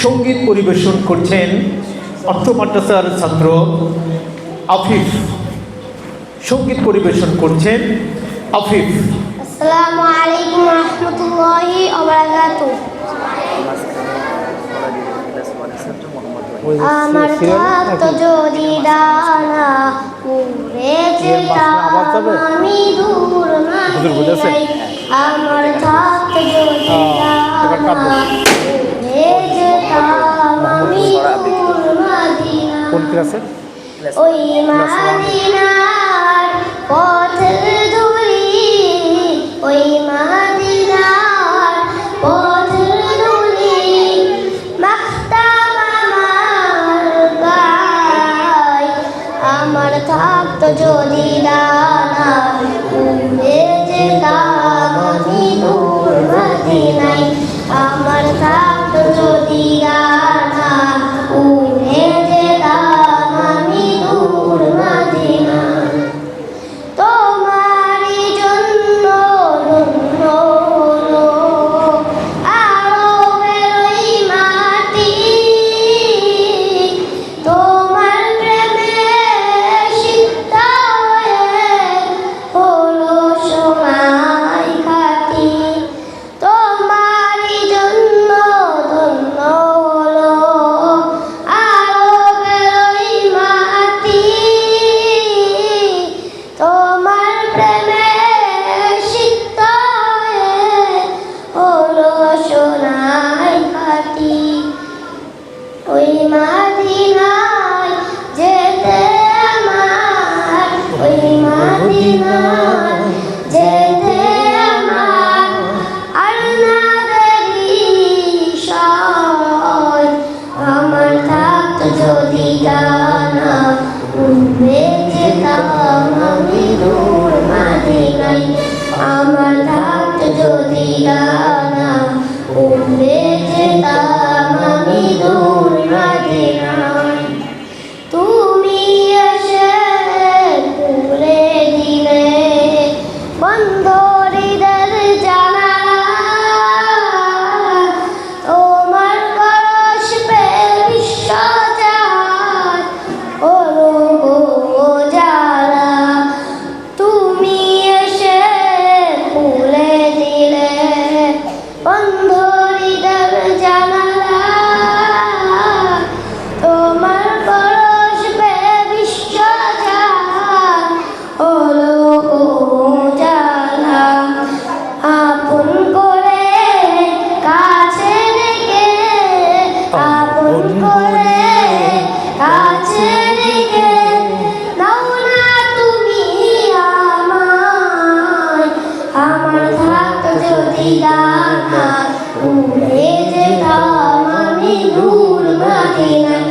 সঙ্গীত পরিবেশন করছেন অর্থ মাদ্রাসার ছাত্র আফিফ। সঙ্গীত পরিবেশন করছেন আফিফ। আসসালামু আলাইকুম রাহমাতুল্লাহি ওয়া বারাকাতুহু। আমার থাকতো যদি ডানা উড়ে যেতাম আমি দূর মাদিনায়। আমার থাকতো যদি ডানা উড়ে যেতাম আমি দূর মাদিনায়। ওই মাদিনার পথের ধুলি, ওই মাদিনার পথের ধুলি মাখতাম আমার গায়। আমার থাকতো যদি ডানা উড়ে যেতাম আমি দূর মদিনায়। আমার থাকতো যদি ডানা উড়ে যেতাম আমি দূর মদিনায়। তোমারই জন্য ধন্য হলো আরবের ওই মাটি। তোমার প্রেমে সিক্ত হয়ে হলো সোনায় খাঁটি। তোমারই জন্য ধন্য হলো আরবের ওই মাটি। তোমার প্রেমে সিক্ত হয়ে হলো সোনায় খাঁটি। ওই মাদিনায় যেতে আমার, ওই মাদিনায় যেতে আমার আর না দেরি সয়। আমার থাকতো যদি ডানা উড়ে যেতাম আমি দূর মদিনায়। আমার থাকতো যদি ডানা উড়ে যেতাম আমি দূর মদিনায়। তুমি এসে খুলে দিলে বন্ধ হৃদয়ের জানালা। তোমার পরশ পেয়ে বিশ্বজাহান হলো উজালা। তুমি এসে খুলে দিলে বন্ধ হৃদয়ের জানালা। তোমার পরশ পেয়ে বিশ্বজাহান হলো উজালা। আপন করে কাছে ডেকে, আপন করে কাছে ডেকে নাও না তুমি আমায়। আমার থাকতো যদি ডানা উড়ে যেতাম আমি দূর মদিনায়।